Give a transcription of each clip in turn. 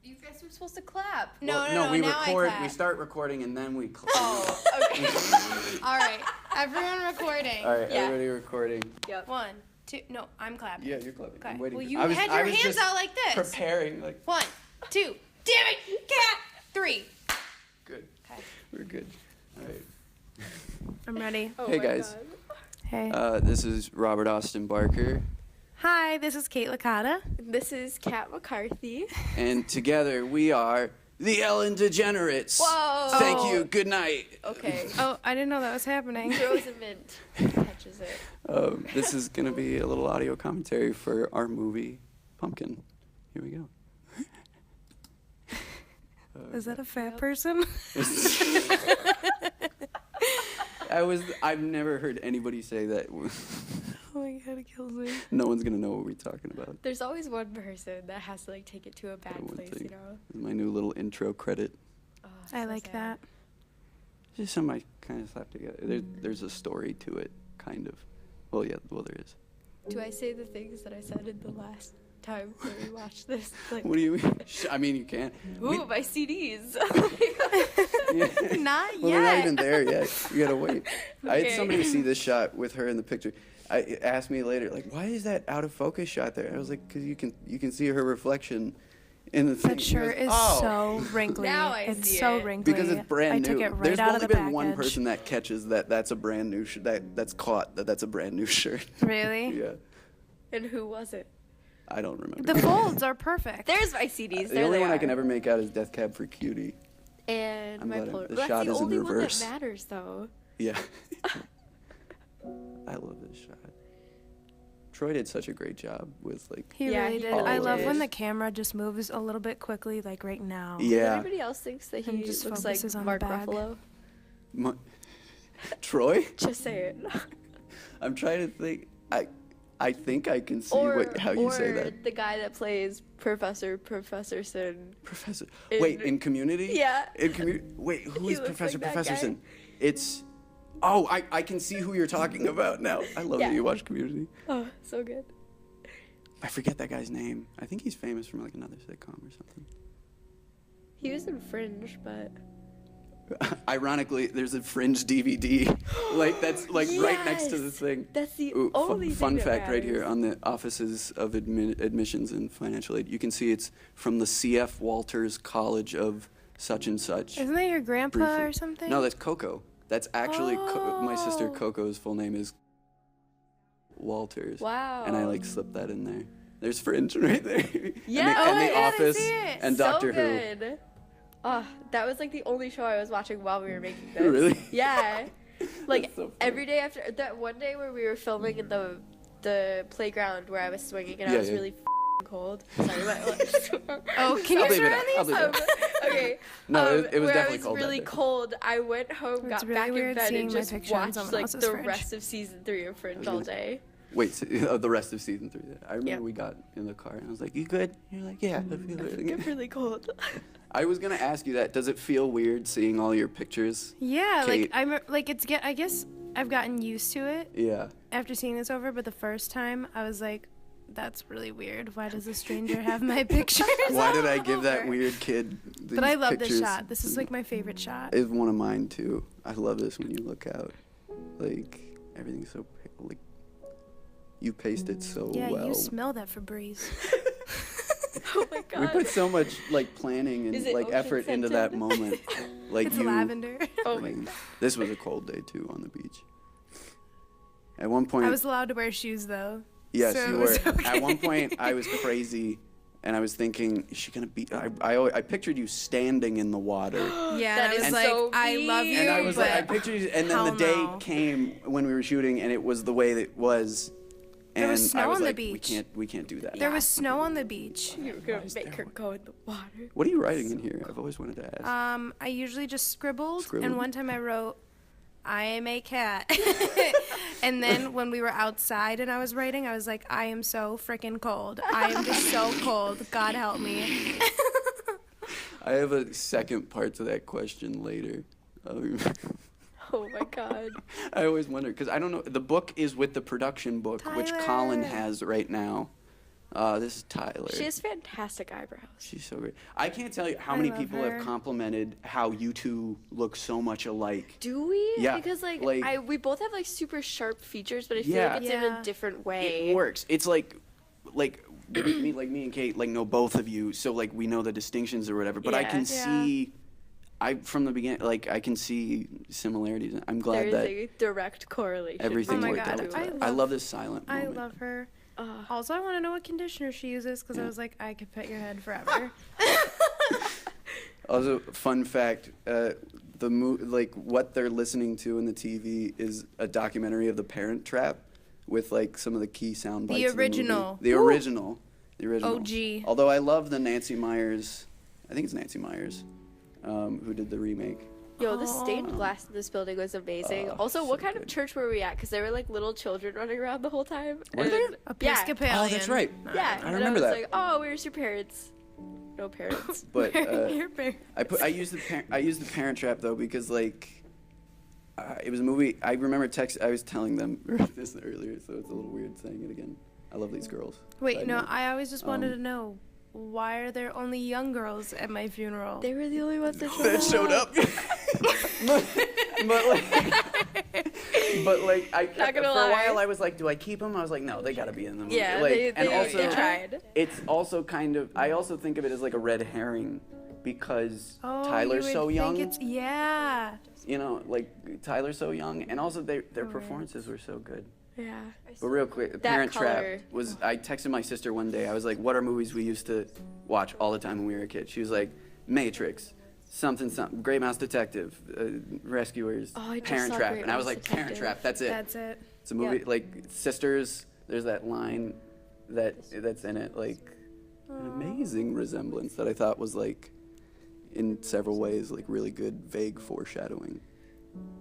You guys were supposed to clap. No, we now record. I clap. We start recording and then we clap. Oh, okay. All right, everyone recording. All right, Yeah. everybody recording. Yep. 1, 2. No, I'm clapping. Yeah, you're clapping. Okay. I'm waiting. Well, for- you I was- had I your was hands just out like this. Preparing, like. 1, 2. Damn it, cat. 3. Good. Okay. We're good. All right. I'm ready. Oh Hey my guys. God. Hey. This is Robert Austin Barker, Hi, this is Kate Licata. This is Kat McCarthy. and together we are the Ellen DeGenerates. Whoa. Thank Oh. you. Good night. Okay. Oh, I didn't know that was happening. Throws a mint. Catches it. This is gonna be a little audio commentary for our movie Pumpkin. Here we go. Is that a fat person? I've never heard anybody say that. Oh my god, it kills me. No one's gonna know what we're talking about. There's always one person that has to like take it to a bad One place, thing. you know. This is my new little intro credit. Oh, I so like sad. that. Just something I kind of slapped together. There's a story to it, kind of. Well, yeah, there is. Do I say the things that I said in the last time that we watched this? Like, What do you mean? I mean, you can't. ooh, my CDs. Yeah. Not Well, they're not yet. even there yet. You gotta wait. I had Okay. somebody see this shot with her in the picture. I asked me later, like, why is that out of focus shot there? I was like, because you can see her reflection in the thing. That He shirt goes, is "Oh." so wrinkly. Now I it's see so it. wrinkly. Because it's brand I new. took it right There's out only of the been package. one person that catches that's a brand new that's caught that's a brand new shirt. Really? Yeah, And who was it? I don't remember. The folds are perfect. There's my CDs. the There only they one I are. can ever make out is Death Cab for Cutie. And I'm my glad Polaroid. the That's shot the is in only one that reverse. matters, though. Yeah. I love this shot. Troy did such a great job with like. He Yeah, really he did. really I love when did. the camera just moves a little bit quickly, like right now. Yeah. Everybody else thinks that And he just looks like focuses on the Mark bag. Ruffalo. Troy? Just say it. I'm trying to think. I think I can see how you say or that. the guy that plays Professorson. Professor. In- Wait, in Community? Yeah. In Community. Wait, who He is looks Professor like that guy. Professorson? It's. Oh, I can see who you're talking about now. I love Yeah. that you watch Community. Oh, so good. I forget that guy's name. I think he's famous from like another sitcom or something. He was in Fringe, but Ironically, there's a Fringe DVD, like that's like right next to the Yes! thing. that's the Ooh, only thing fun that fact right here matters. on the Offices of Admissions and Financial Aid. You can see it's from the C.F. Walters College of such and such. Isn't that your grandpa Briefly. or something? No, that's Coco. That's actually my sister Oh. Coco's full name is Walters. Wow. And I like slipped that in there. There's Fringe right there. Yeah. Oh and my the God, I Office see it. and so Doctor Who. good. Oh, that was like the only show I was watching while we were making this. Really? Yeah. Like That's so funny. every day after that one day where we were filming in the playground where I was swinging and I Yeah, was yeah. really cold. Sorry, my Oh, can you I'll leave it turn out. on these? I'll leave it out. okay. No, it was where definitely I was cold that really day. cold. I went home, It's got really back in weird bed, seeing and my just picture on watched someone like else's the fridge. rest of season 3 of Fringe all gonna- day. Wait, so, the rest of season 3. I remember Yeah. we got in the car and I was like, "You good?" You're like, "Yeah, I feel I it." get really cold. I was gonna ask you that. Does it feel weird seeing all your pictures? Yeah, Kate. like I'm like I guess I've gotten used to it Yeah. after seeing this over, but the first time I was like, that's really weird. Why does a stranger have my pictures? Why did I all give that over? weird kid these But I love pictures? this shot. This is like my favorite shot. It's one of mine too. I love this when you look out. Like everything's so like you paste it so Yeah, well. you smell that Febreze. Oh my god. We put so much like planning Is and it like ocean effort into that scented? moment. Like It's you. lavender. Oh my like, this was a cold day too on the beach. At one point, I was allowed to wear shoes though. yes, so you it were. was okay. At one point, I was crazy, and I was thinking, is she gonna be? I pictured you standing in the water. Yeah, That and I is was like, so I love you, And I was but like, I pictured you, and then hell the day no. came when we were shooting, and it was the way that it was. And There was snow I was on the like, beach. we can't do that. there was snow on the beach. You were gonna make her go in the water. What are you writing in here? I've always wanted to ask. I usually just scribbled, Scribbled? and one time I wrote, I am a cat. And then when we were outside and I was writing, I was like, I am so freaking cold. I am just so cold. God help me. I have a second part to that question later. Oh my god. I always wonder because I don't know. The book is with the production book, which Tyler. Colin has right now. This is Tyler. She has fantastic eyebrows. She's so great. I can't tell you how I many love people her. have complimented how you two look so much alike. Do we? Yeah, Because like, like- we both have like super sharp features, but I feel Yeah. like it's in Yeah. a different way. It works. It's like me and Kate like know both of you, so like we know the distinctions or whatever. But I Yeah. can Yeah. see, from the beginning, like I can see similarities. I'm glad There's that a direct correlation. everything Oh my worked God, out. I I love- love this silent I moment. love her. Ugh. Also, I want to know what conditioner she uses because I was like, I could pet your head forever. Also, fun fact: like what they're listening to in the TV is a documentary of The Parent Trap, with like some of the key sound bites. The of the movie. original. The Woo. original. The original. OG. Although I love the Nancy Myers. I think it's Nancy Myers, who did the remake. Yo, the Oh. stained glass in this building was amazing. Oh, Also, what so kind of good. church were we at? Because there were like little children running around the whole time. Were there? And- Episcopalian. Oh, that's right. Yeah. I and remember I was that. like, oh, where's your parents? No parents. But Your parents. I used the Parent Trap though because like it was a movie. I remember I was telling them this earlier, so it's a little weird saying it again. I love these girls. Wait, Side no, note. I always just wanted Um, to know, why are there only young girls at my funeral? They were the only ones that showed that up. showed up. but like I Not for gonna a lie. while I was like, do I keep them? I was like, no, they got to be in the movie. Yeah, like, they and also they tried. it's also kind of I also think of it as like a red herring because Oh, Tyler's you so would young. think it's, yeah. You know, like Tyler's so young, and also their performances were so good. Yeah. But real quick, That Parent Trap color. was. I texted my sister one day. I was like, "What are movies we used to watch all the time when we were a kid?" She was like, "Matrix, something, Great Mouse Detective, Rescuers, Oh, I just Parent saw Trap," Great and I was Mouse like, "Parent Detective. Trap, that's it." That's it. It's a movie Yep. like Sisters. There's that line that's in it, like an amazing resemblance that I thought was like, in several ways, like really good vague foreshadowing.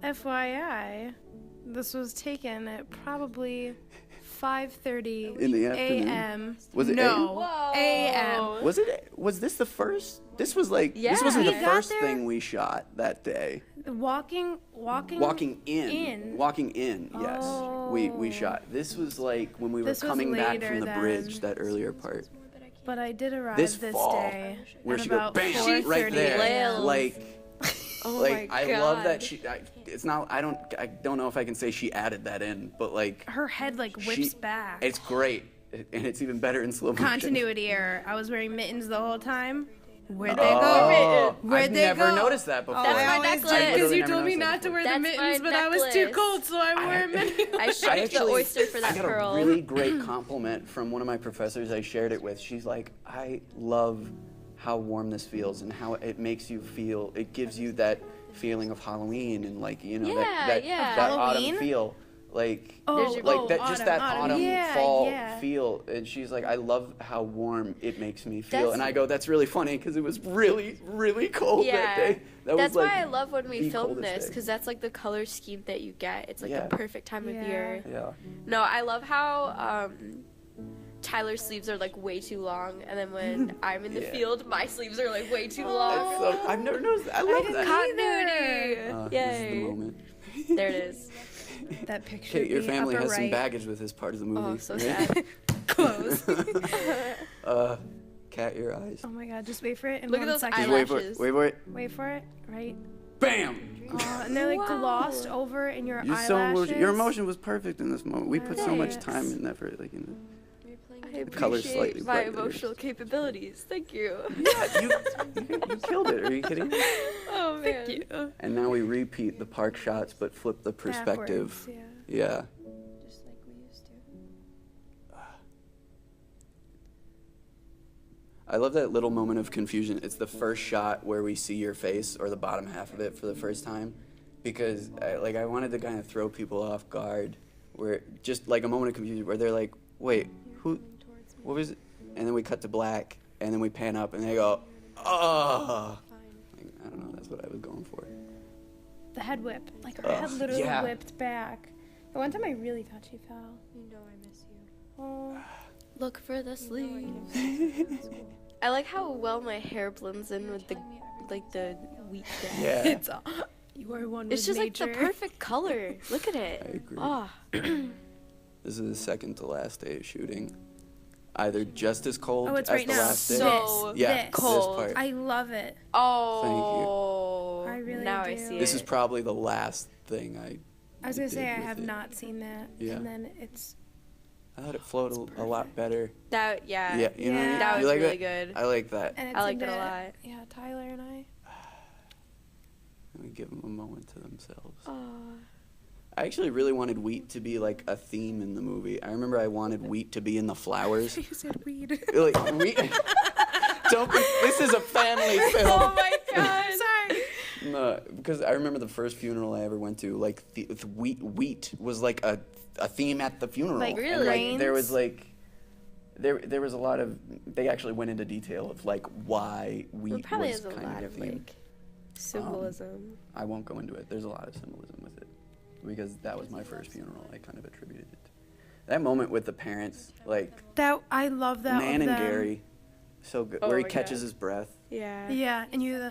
FYI, this was taken at probably 5:30 In the afternoon? a.m. Was it no, Whoa. a.m. Was it? Was this the first? This was like. This wasn't Yeah. the We got first there- thing we shot that day. Walking Walking in. in. Walking in. Yes. We Oh. shot. This was like when we were This was coming back later from the then. bridge. That earlier part. But I did arrive This this, fall, day where at she goes about bam 4:30 right there. Wails. Like. Oh Like my I god. love that she. It's not. I don't know if I can say she added that in, but like. Her head like whips she- back. It's great, and it's even better in slow motion. Continuity error. I was wearing mittens the whole time. Where'd they Oh, go? Where'd I've they never go? noticed that before. That's I my always necklace. did I because literally you never told me noticed that not to before. wear the That's mittens, my but I was too necklace. cold, so I wore a mitten. I shook the oyster for that I got pearl. a really great compliment from one of my professors I shared it with. She's like, I love how warm this feels and how it makes you feel. It gives you that feeling of Halloween and like, you know, Yeah, that yeah. that Halloween? autumn feel. Like, Oh, like that, just that autumn, yeah, fall yeah. feel. And she's like, I love how warm it makes me feel. That's- And I go, that's really funny because it was really, really cold that Yeah. day. That That's was like why I love when we the film coldest this day. because that's like the color scheme that you get. It's like Yeah. the perfect time of Yeah. year. Yeah. No, I love how Tyler's sleeves are like way too long, and then when I'm in the Yeah. field, my sleeves are like way too That's long. so, I've never noticed that. I love that. Continuity. This is the Yay. moment. There it is. That picture. Kate, your being family upper has some right. baggage with this part of the movie. Oh, so right? sad. Close. Cat your eyes. Oh my god, just wait for it in Look at one those second. Just wait for it. eyelashes. Wait for it. Wait for it. Right. Bam! Oh, and they're like Wow. glossed over in your You're eyelashes. so emotional. Your emotion was perfect in this moment. We put so much Thanks. time and effort. Like, in I The color's appreciate slightly my brighter. emotional capabilities. Thank you. yeah, you killed it. Are you kidding? Oh man. And now we repeat the park shots, but flip the perspective. Backwards, yeah. Yeah. Just like we used to. I love that little moment of confusion. It's the first shot where we see your face or the bottom half of it for the first time, because I wanted to kind of throw people off guard, where just like a moment of confusion where they're like, "Wait, who? What was it?" And then we cut to black, and then we pan up, and they go, "Oh." Like, I don't know. That's what I was going for. The head whip. Like her Ugh, head literally yeah. whipped back. The one time I really thought she fell. You know I miss you. Oh. Look for the sleeves. I like how well my hair blends in with the the wheat grass. Yeah. It's you are one It's with just nature. like the perfect color. Look at it. I agree. Oh, This is the second to last day of shooting. either just as cold Oh, it's as right the now. last day. So Yeah, cold. this part. I love it. Oh. I really now do. I see This it. is probably the last thing I was gonna did say I with have it. not seen that. Yeah. And then it's I thought it flowed a lot better. that. Yeah. Yeah, you know what I mean? That You was like really that? good. I like that. and it's I liked it into- a lot. Yeah, Tyler and I. Let me give them a moment to themselves. Aw. I actually really wanted wheat to be like a theme in the movie. I remember I wanted wheat to be in the flowers. You said weed. Like wheat. Don't be, this is a family film. Oh my god. Sorry. No, because I remember the first funeral I ever went to. Like wheat was like a theme at the funeral. Like And, really? like there was like there was a lot of, they actually went into detail of like why There wheat probably was is a kind lot of of a theme. like symbolism. I won't go into it. There's a lot of symbolism with it because that was my first funeral. I kind of attributed it. That moment with the parents, like That I love that. Nan of and them. Gary, so good. Oh Where he my catches God. his breath. Yeah. Yeah, and you.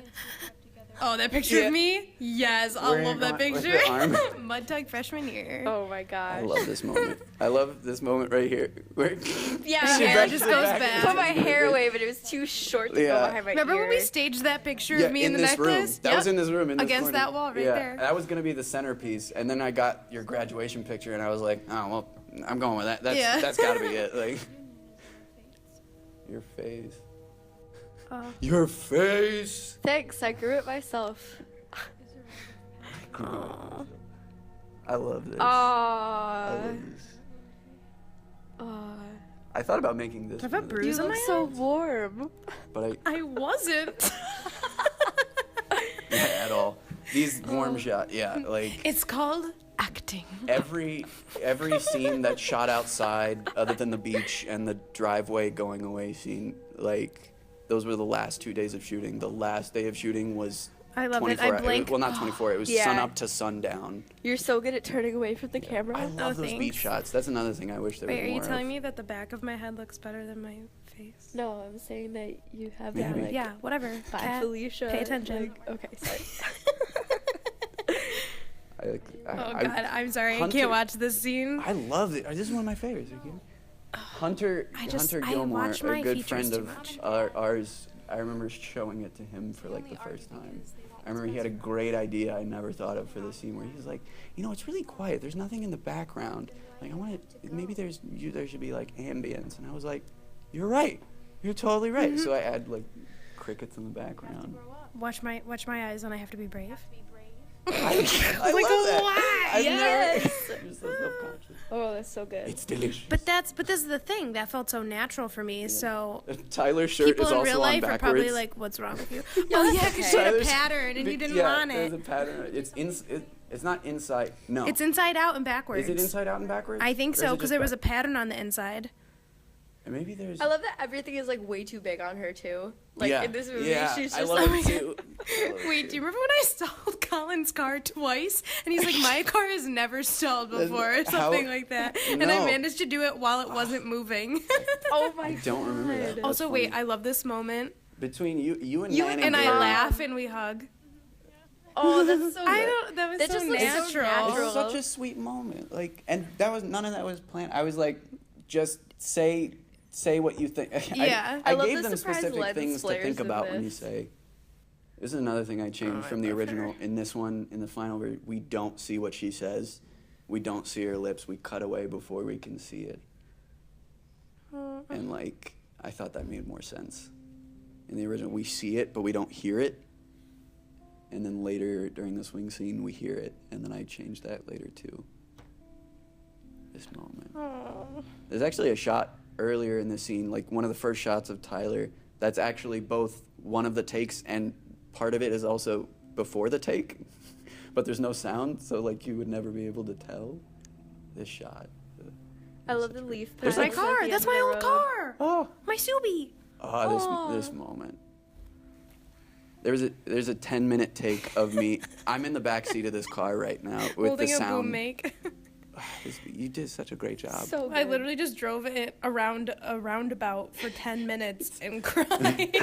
Oh, that picture Yeah. of me? Yes, I Where love you're that going with picture. your arm. Mud Tug freshman year. Oh my gosh. I love this moment. I love this moment right here. Where Yeah, My my hair hair just just goes goes back. Put my hair away, but it was too short to Yeah. go behind my Remember ear. when we staged that picture yeah, of me in and the this room. necklace? That was in this room. In this Against corner. that wall right yeah. there. That was gonna be the centerpiece, and then I got your graduation picture, and I was like, oh well, I'm going with that. That's Yeah. that's gotta be it. Like your face. Oh. Your face. Thanks, I grew it myself. I love this. I Aww. love this. Aww. I thought about making this. Do I have a one of the- bruise? You Bruise on look my so warm. But I wasn't. yeah, at all. These warm shot, yeah, like It's called acting. every scene that's shot outside, other than the beach and the driveway going away scene, like those were the last 2 days of shooting. The last day of shooting was I love it. 24 I hours. blink. Well, not 24. It was Yeah. sun up to sundown. You're so good at turning away from the camera. I love those beach thanks. shots. That's another thing I wish there Wait, was are more you telling of. me that the back of my head looks better than my face? No, I'm saying that you have Maybe. that like Yeah, whatever. Bye, Cat, Felicia. Pay attention. Like, okay, sorry. Oh God, I'm sorry. I Hunter- can't watch this scene. I love it. This is one of my favorites. Are you kidding me? Hunter I Gilmore, watch my a good features friend too of much. ours, I remember showing it to him for like the first time. I remember he had a great idea I never thought of for this scene where he's like, you know, it's really quiet. There's nothing in the background. Like I want to, maybe there should be like ambience. And I was like, you're right. You're totally right. Mm-hmm. So I add like crickets in the background. Watch my eyes, and I have to be brave. I Like, love that. why? I've Yes. never. You're so self-conscious. Oh, that's so good. It's delicious. But this is the thing that felt so natural for me. So Tyler's shirt people is in also real on life backwards. are probably like, "What's wrong with you?" Oh yeah, because you had a Tyler's- pattern and you didn't yeah, want there's it. a pattern. It's not inside. No. It's inside out and backwards. Is it inside out and backwards? I think Or is so it because just there was a back- pattern on the inside. And maybe there's. I love that everything is like way too big on her too. Like yeah, in this movie, yeah, she's I just love like it too. I love it Wait, too. do you remember when I stalled Colin's car twice? And he's like, "My car has never stalled That's- before," or how- something like that. And I No. managed to do it while it wasn't moving. Oh my I don't remember that. God. Also, That's wait, funny. I love this moment. Between you and You Nan And I Gary, laugh and we hug. Oh, that's so good. I don't. That was That so just looks so natural. natural. It's such a sweet moment. Like, and none of that was planned. I was like, just say what you think. Yeah. I I love gave the them surprise specific lens things to flares think in about when you this. say. This is another thing I changed I from the love her. original. In this one, in the final, we don't see what she says. We don't see her lips. We cut away before we can see it. And like, I thought that made more sense. In the original, we see it, but we don't hear it. And then later, during the swing scene, we hear it. And then I changed that later too. This moment. There's actually a shot earlier in the scene, like one of the first shots of Tyler, that's actually both one of the takes and part of it is also before the take. But there's no sound, so like you would never be able to tell this shot. I love the leaf. There's My like- patterns at car. the That's end of my the old road. car. Oh, My Subi. this moment. There's a 10-minute take of me. I'm in the back seat of this car right now with Holding the a sound. boom make. You did such a great job. So good. I literally just drove it around a roundabout for 10 minutes and cried.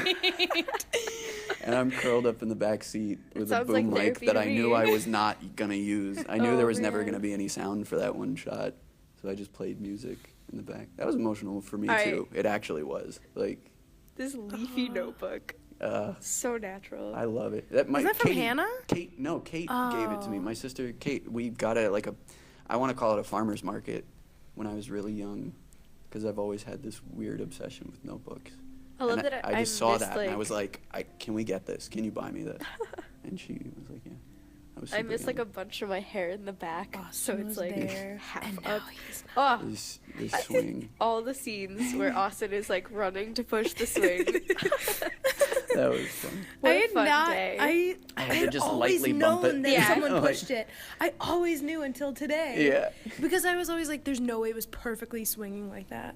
And I'm curled up in the back seat with a sounds boom like mic therapy that to I knew me. I was not gonna use. I knew Oh, there was never man. gonna be any sound for that one shot, so I just played music in the back. That was emotional for me All right. too. It actually was. Like, This leafy notebook. So natural. I love it. Is that from Hannah? Kate gave it to me. My sister Kate. We got it at like I want to call it a farmer's market when I was really young, because I've always had this weird obsession with notebooks. I love And that I just saw missed, that and I was like, can we get this? Can you buy me this? And she was like, yeah. I missed like a bunch of my hair in the back, so Austin it's was like there, half and up. now he's Oh, This swing. all the scenes where Austin is like running to push the swing. That was fun. What I a had fun not. day. I had to had just always lightly bump it. known that Yeah. someone Like- pushed it. I always knew until today. Yeah. Because I was always like, "There's no way it was perfectly swinging like that."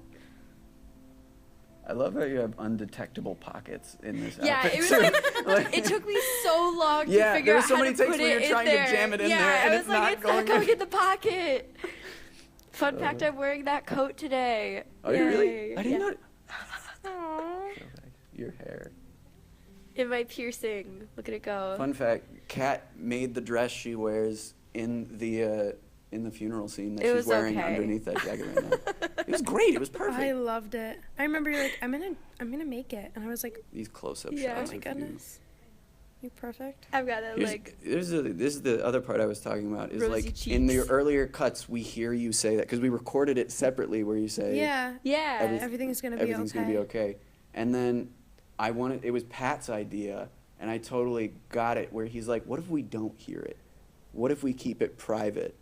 I love how you have undetectable pockets in this Yeah, outfit. it was too. like, it took me so long to Yeah, figure there out were so how many to takes put where it you're in trying to there. jam it in yeah, there and I it's was like, not it's going not going in. in the pocket. Fun fact, I'm wearing that coat today. Oh, you really? Yay. I didn't know. Aw. Your hair. In my piercing. Look at it go. Fun fact: Kat made the dress she wears in the funeral scene that It she's was wearing okay. underneath that jacket right now. It was great. It was perfect. I loved it. I remember you're like, "I'm gonna make it," and I was like, These close-up Yeah. shots. "Oh my of goodness, you perfect." I've got to You. like. This is the other part I was talking about. Is Rosy like in the cheeks. earlier cuts, we hear you say that because we recorded it separately, where you say, Yeah. Yeah. Everything's gonna everything's be gonna be okay. okay. And then it was Pat's idea, and I totally got it. Where he's like, "What if we don't hear it? What if we keep it private,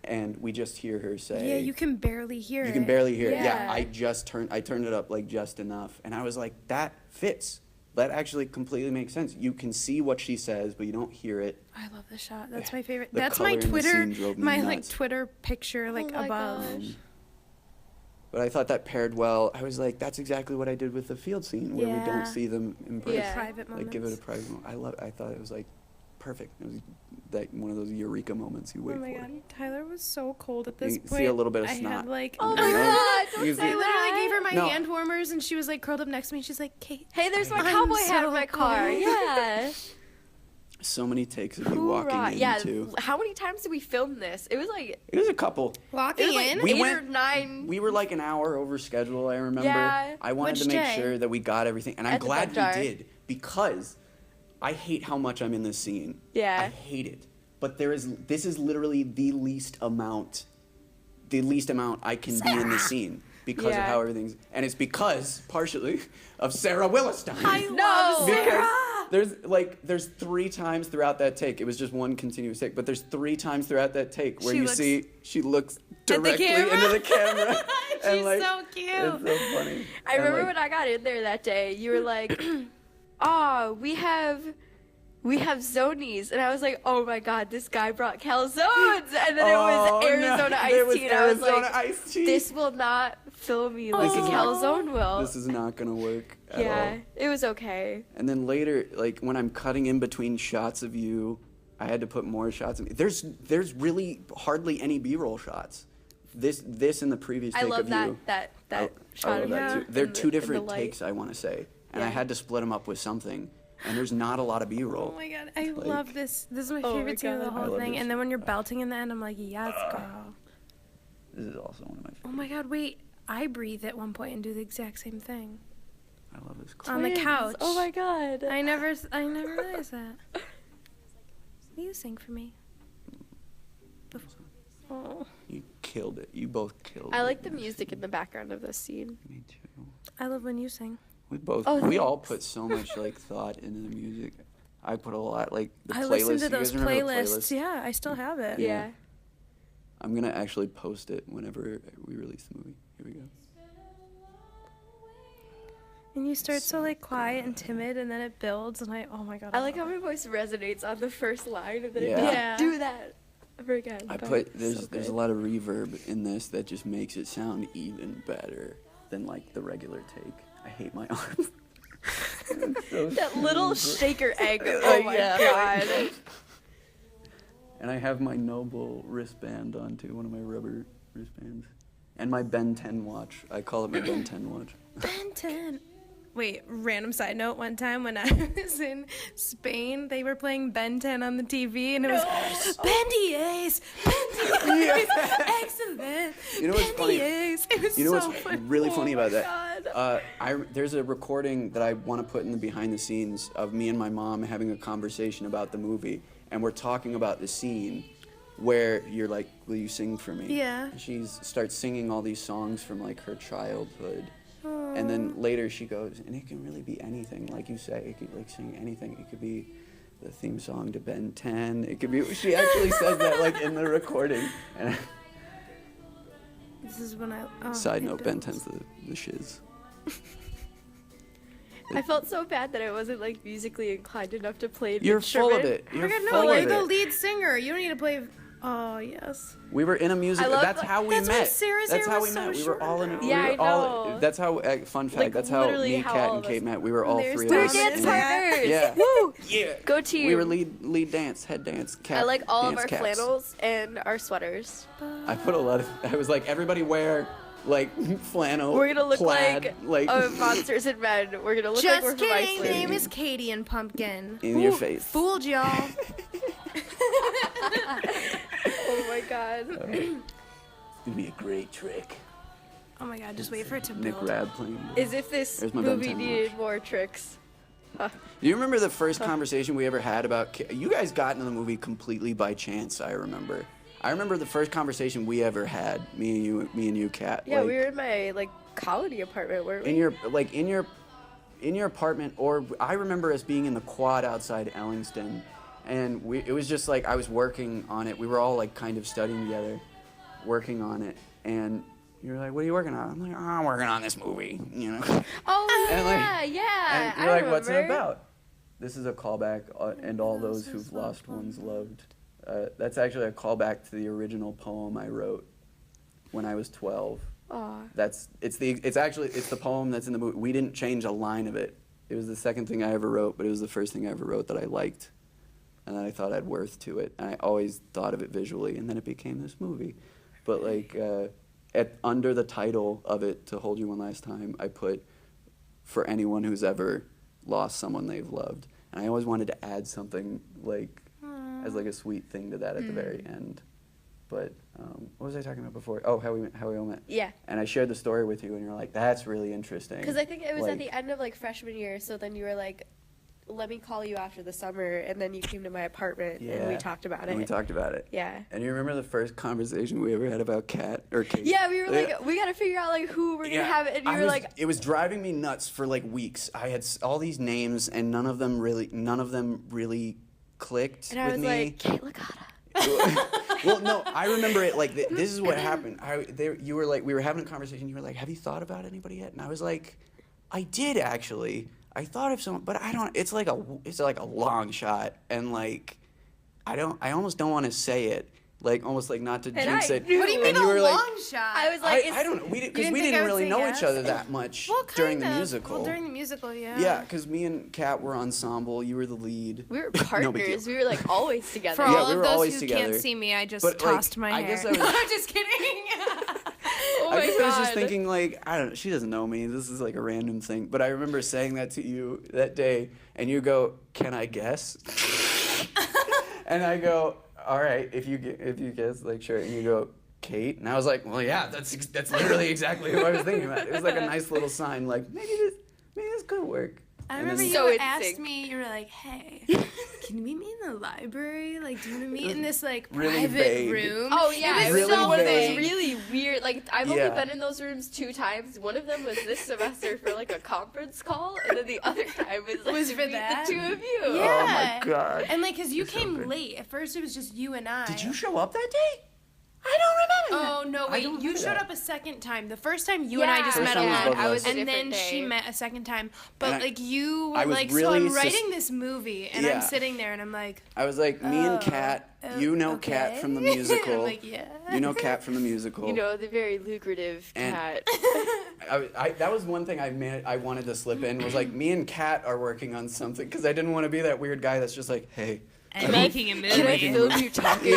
and we just hear her say?" Yeah, you can barely hear it. You can barely hear it. Yeah, Yeah. I turned it up like just enough, and I was like, that fits. That actually completely makes sense. You can see what she says, but you don't hear it. I love the shot. That's my favorite. The That's my color in the Twitter. scene drove me My like nuts. Twitter picture like Oh my above. gosh. But I thought that paired well. I was like, that's exactly what I did with the field scene, where we Yeah. don't see them in person. Yeah. Private Like, give it a moments. private moment. I thought it was like perfect. It was like one of those eureka moments you wait Oh my for. god, Tyler was so cold at this You point. see a little bit of I snot. had like. Oh You my know? god, don't You say see- I literally that. gave her my No. hand warmers, and she was like curled up next to me. She's like, "Kate." Hey, there's my I'm cowboy hat so in my car. cold. Yeah. So many takes of you walking Hoorah. in, Yeah. too. How many times did we film this? It was like It was a couple. it Walking was like in. We 8 or went- 9. We were like an hour over schedule, I remember. Yeah. I wanted Which to make day? sure that we got everything. And I'm At the glad Bug we Jar. did, because I hate how much I'm in this scene. Yeah. I hate it. But this is literally the least amount I can be in the scene because of Yeah. how everything's, and it's because partially of Sarah Willistein. I No. love Sarah. There's 3 times throughout that take. It was just one continuous take, but there's 3 times throughout that take where She you looks see she looks the directly camera. into the camera. She's so cute. It's so funny. I remember when I got in there that day, you were like, we have Zonies. And I was like, oh my god, this guy brought calzones. And then it was Arizona iced tea. And I was like, iced tea. this will not fill me like This a is calzone will. This is not gonna work at yeah, all. it was okay. And then later, like when I'm cutting in between shots of you, I had to put more shots of me. There's really hardly any B-roll shots. This and the previous take I love of that you. that I shot love of that you. too. They're in the- two in the different light. takes, I want to say, and I Yeah. had to split them up with something. And there's not a lot of B-roll. Oh my god, I Like- love this. This is my Oh my favorite scene of the God. I whole love thing. this. And then when you're belting in the end, I'm like, yes, girl. This is also one of my favorites. Oh my god, wait. I breathe at one point and do the exact same thing I love this. on the Twins. couch. Oh my god. I never realized that. Will you sing for me? Oh. You killed it. You both killed it. I like the in this music in scene. the background of this scene. Me too. I love when you sing. We both. Oh, we all thanks. put so much like thought into the music. I put a lot like the I playlist. listen to You those guys remember the playlists. playlist? Yeah, I still have it. Yeah. I'm gonna actually post it whenever we release the movie. Here we go. And you start so like quiet and timid, and then it builds, and oh my god. I like how love my voice resonates on the first line, and then it Yeah. doesn't Yeah. do that ever again. I but put it's so there's a good. lot of reverb in this that just makes it sound even better than like the regular take. I hate my arm. It's so That little stupid. shaker egg. Oh my Yeah. god. And I have my Noble wristband on too, one of my rubber wristbands. And my Ben 10 watch. I call it my Ben 10 watch. Ben 10. Wait, random side note. One time when I was in Spain, they were playing Ben 10 on the TV, and it was Ben 10, Ben 10, excellent. You know what's funny? It was You know so what's funny. really funny about God. that? There's a recording that I want to put in the behind the scenes of me and my mom having a conversation about the movie, and we're talking about the scene where you're like, "Will you sing for me?" Yeah. And she starts singing all these songs from like her childhood, and then later she goes, and it can really be anything, like you say, it could like sing anything. It could be the theme song to Ben 10. It could be. She actually says that like in the recording. And This is when I. Oh, side it note, Ben does. 10's the shiz. I felt so bad that I wasn't like musically inclined enough to play an You're full of instrument. it. You're Friggin' full no, of you're the it. lead singer. You don't need to play. Oh yes. We were in a music. I love, That's like- how we That's why met. Sarah's That's hair how was we so met. We were all in. short. We Yeah, were I all. know. That's how. Fun fact. Like, that's how literally me, how Kat, all and of Kate us- met. We were all There's three We're of us. dance in- partners. Yeah. Woo! Yeah. Go team. We were lead dance, head dance. Cat, I like all of dance our cats. flannels and our sweaters. I put a lot of. I was like, everybody wear like flannel. We're gonna look plaid, like Monsters and Men. We're gonna look like we're Just from kidding. Iceland. Name is Katie and Pumpkin. in your Ooh, face. Fooled y'all. Oh my god. It's gonna be a great trick. Oh my god, just wait for it to Nick build. Rad playing. As if this There's my Ben movie 10 needed watch. more tricks. Do you remember the first conversation we ever had about? You guys got into the movie completely by chance. I remember. I remember the first conversation we ever had. Me and you, Kat. Yeah, like, we were in my like colony apartment, weren't we? in your apartment, or I remember us being in the quad outside Ellingston, and it was just like I was working on it. We were all like kind of studying together, working on it, and you were like, "What are you working on?" I'm like, "Oh, I'm working on this movie," you know. Oh And, like- yeah. And you're I like, "What's it remember. about?" This is a callback, and all those who've lost ones loved. That's actually a callback to the original poem I wrote when I was 12. Aw. It's the poem that's in the movie. We didn't change a line of it. It was the second thing I ever wrote, but it was the first thing I ever wrote that I liked, and that I thought had worth to it. And I always thought of it visually, and then it became this movie. But like under the title of it, "To Hold You One Last Time," I put, "For anyone who's ever lost someone they've loved." And I always wanted to add something like as like a sweet thing to that at the very end. But what was I talking about before? Oh, how we all met. Yeah. And I shared the story with you, and you're like, "That's really interesting." Because I think it was at Like, the end of like freshman year, so then you were like, "Let me call you after the summer," and then you came to my apartment and we Yeah. talked about and it. we talked about it. Yeah. And you remember the first conversation we ever had about Kat or Kate? Yeah, we were like, we gotta figure out like who we're gonna have, and you were like, it was driving me nuts for like weeks. I had all these names, and none of them really clicked and I with was me. like, Kate Licata. Well, no, I remember it like this is what happened. You were like, we were having a conversation. You were like, "Have you thought about anybody yet?" And I was like, "I did actually. I thought of someone, but I don't. It's like a long shot, and like, I almost don't want to say it, like almost like not to And jinx I it." knew. What do you And mean you a were long like, shot? I was like, I don't know. Because didn't we think didn't I would really say know yes? each other that much Well, during the kind of. musical. Well, during the musical, yeah. Yeah, because me and Kat were ensemble. You were the lead. we were No big deal. partners. We were like always together. For Yeah, all we of were those always who together. can't see me, I just But, like, tossed my I hair. guess I was- I'm just kidding. Oh I my guess I was god. just thinking, like, I don't know, she doesn't know me. This is like a random thing. But I remember saying that to you that day, and you go, "Can I guess?" And I go, "All right, if you guess, like, sure." And you go, "Kate?" And I was like, "Well, yeah, that's literally exactly who I was thinking about." It was like a nice little sign, like, maybe this could work. I And remember then- you So in asked sync. me, you were like, "Hey, can you meet me in the library? Like, do you want to meet in this like Really private vague. room?" Oh yeah, It it was was really so one of those vague. really weird. Like I've Yeah. only been in those rooms 2 times. One of them was this semester for like a conference call, and then the other time was like Was to for meet that? the 2 of you. Yeah. Oh my god. And like, cause you You're so came good. late. At first, it was just you and I. Did you show up that day? I don't remember. Oh no! I Wait, don't you remember showed that. up a second time. The first time you and I just Yeah. met First time was alone, both of I was us. a and then different she day. met a second time. But And like you I were was like, really so I'm sus- writing this movie, and Yeah. I'm sitting there, and I'm like, I was like, me and Oh, Kat, oh, you know okay. Kat from the I'm musical. like, yeah. You know Kat from the musical. You know the very lucrative And- cat. that was one thing I wanted to slip in was like, me and Kat are working on something because I didn't want to be that weird guy that's just like, hey. I'm making a movie. Can I film you talking?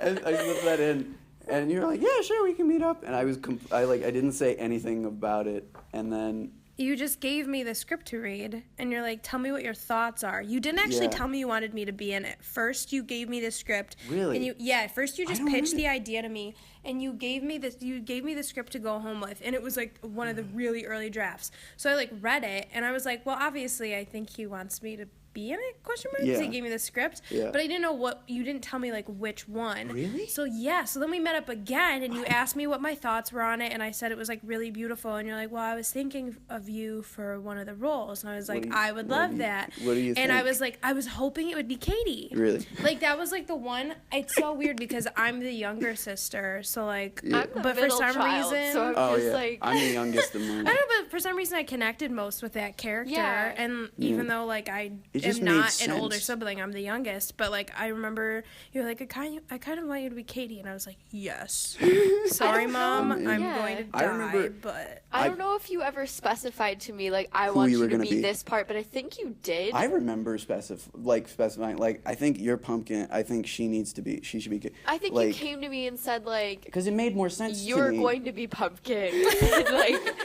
And I slipped that in, and you were like, yeah, sure, we can meet up. And I didn't say anything about it, and then you just gave me the script to read, and you're like, tell me what your thoughts are. You didn't actually tell me you wanted me to be in it. First, you gave me the script. Really? And first you just pitched the idea to me, and you gave me the script to go home with, and it was like one of the really early drafts. So I like read it, and I was like, well, obviously I think he wants me to be in it, question mark, because he gave me the script, but I didn't know you didn't tell me like which one. Really? So so then we met up again, and you asked me what my thoughts were on it, and I said it was like really beautiful, and you're like, well, I was thinking of you for one of the roles, and I was like, I would love that. What do you think? And I was like, I was hoping it would be Katie. Really? Like that was like the one. It's so weird because I'm the younger sister, so like, I'm the but for middle some child, reason, so I'm just like, I'm the youngest among I don't know, but for some reason I connected most with that character, and even though like I am not an older sibling, I'm the youngest, but like I remember you're like, I kind of want you to be Katie, and I was like, yes. Sorry, Mom, I'm going to die, but I don't know if you ever specified to me like I want you to be this part, but I think you did. I remember specifying like I think you're Pumpkin. I think she should be. I think like, you came to me and said like, because it made more sense. You're to me. going to be Pumpkin. Like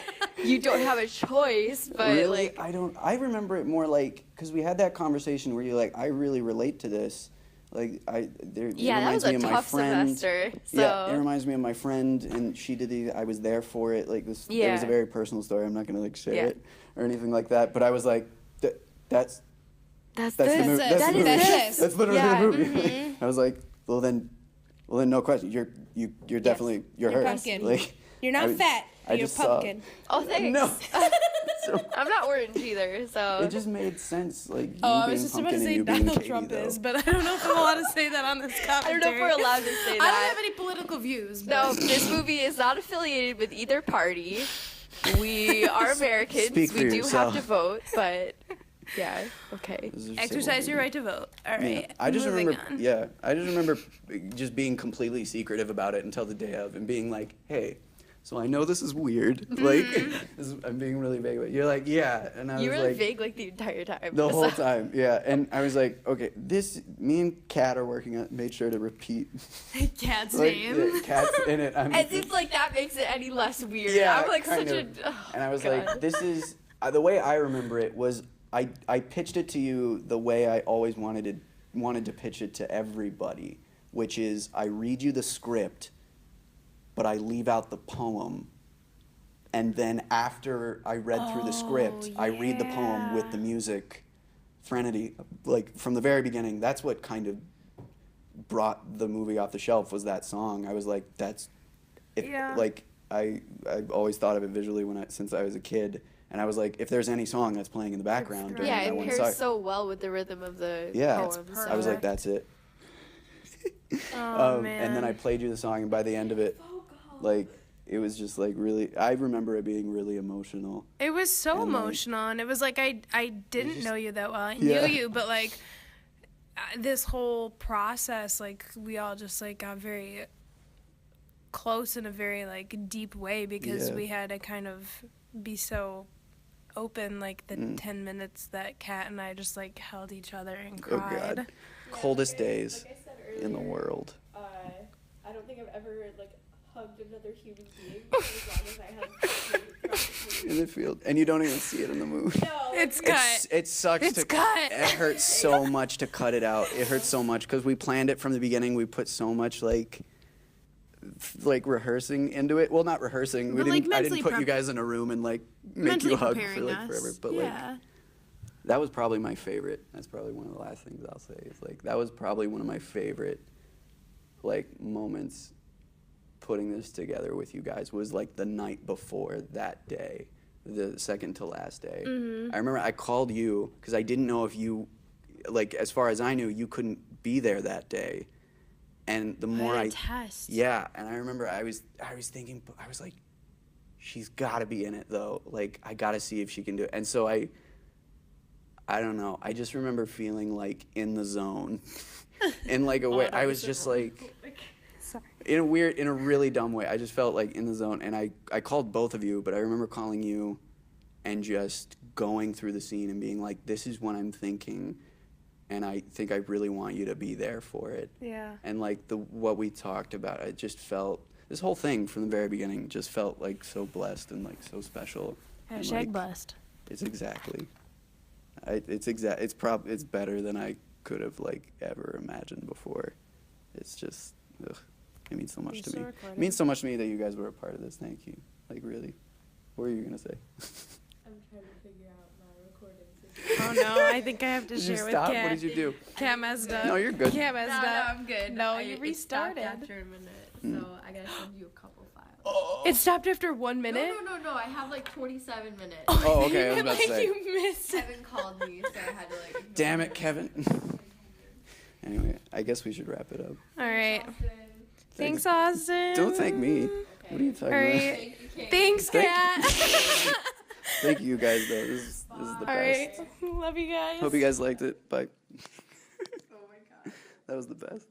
you don't have a choice, but really? like I remember it more like because we had that conversation where you're like, I really relate to this. Like it reminds me of my friend. Semester, so. Yeah, it reminds me of my friend, and she did I was there for it. Like this, it was a very personal story. I'm not gonna like share it or anything like that. But I was like, that's the movie. That's literally the movie. Mm-hmm. I was like, well then, no question. You're definitely you're her. Pumpkin. Like you're not fat. You're just pumpkin. Oh, thanks. No. I'm not orange either, so. It just made sense, like you I was being just about to Pumpkin say and you being Donald Katie, Trump though. is, but I don't know if I'm allowed to say that on this commentary. I don't know if we're allowed to say that. I don't have any political views. But. No, this movie is not affiliated with either party. We are Americans. Speak for we do yourself. have to vote, but yeah, okay. Exercise your right to vote. All right. Yeah. I just moving remember. on. Yeah, I just remember just being completely secretive about it until the day of, and being like, "Hey, so I know this is weird. Like, I'm being really vague. But you're like, yeah, and I was You were really like, vague like the entire time. the whole time, yeah. And I was like, okay, me and Kat are working on. Made sure to repeat. Cat's like, name. yeah, Kat's in it. As if like that makes it any less weird. Yeah, I'm like kind such of. a. Oh, and I was God. like, this is the way I remember it was I pitched it to you the way I always wanted to pitch it to everybody, which is I read you the script, but I leave out the poem, and then after I read through the script, I read the poem with the music, Threnody, like from the very beginning. That's what kind of brought the movie off the shelf, was that song. I was like, like I've always thought of it visually since I was a kid. And I was like, if there's any song that's playing in the background during that one it song. pairs so well with the rhythm of the poems. I was like, that's it. Oh, man. And then I played you the song, and by the end of it, like, it was just like really, I remember it being really emotional. It was so And, like, emotional, and it was like I didn't know you that well. I Yeah. knew you, but like this whole process, like we all just like got very close in a very like deep way because we had to kind of be so open, like the 10 minutes that Kat and I just like held each other and Oh, cried. God. Coldest days in the world. I don't think I've ever like hugged another human being as long as I have. In the field. And you don't even see it in the movie. No, It's cut. It sucks It's to cut. It hurts so much to cut it out. It hurts so much because we planned it from the beginning. We put so much like rehearsing into it. Well, not rehearsing. But, I like, didn't mentally put you guys in a room and like make mentally you hug for preparing like us. forever. But yeah. like that was probably my favorite. That's probably one of the last things I'll say. Is like that was probably one of my favorite like moments putting this together with you guys was like the night before that day, the second to last day. I remember I called you because I didn't know if you, like as far as I knew, you couldn't be there that day. And the more I had a test. yeah, and I remember I was thinking, I was like, she's got to be in it though. Like I got to see if she can do it. And so I don't know. I just remember feeling like in the zone, in like a way. I was just like, Sorry. in a really dumb way. I just felt like in the zone, and I called both of you, but I remember calling you, and just going through the scene and being like, this is what I'm thinking. And I think I really want you to be there for it. Yeah. And like what we talked about, I just felt this whole thing from the very beginning just felt like so blessed and like so special. And, Hashtag like, blessed. It's exactly. It's better than I could have like ever imagined before. It's just, ugh, it means so much to me. It means so much to me that you guys were a part of this. Thank you. Like really. What were you gonna say? I'm trying to figure out my recording Oh no, I think I have to Did you share with stop? Kat. What did you do? Kat messed up. No, you're good. Kat No, messed no, up. I'm good. No, you It stopped restarted. after a minute, so I gotta send you a couple files. It stopped after 1 minute. No. I have like 27 minutes. Oh, okay. I was about to Like say. you missed it. Kevin called me, so I had to like. Damn it, Kevin. Anyway, I guess we should wrap it up. All right. Thanks, Austin. Don't thank me. What are you talking All about? right. Thanks, Kat. Thank you guys, though. This is the All best. right. Love you guys. Hope you guys liked it. Bye. Oh my god. That was the best.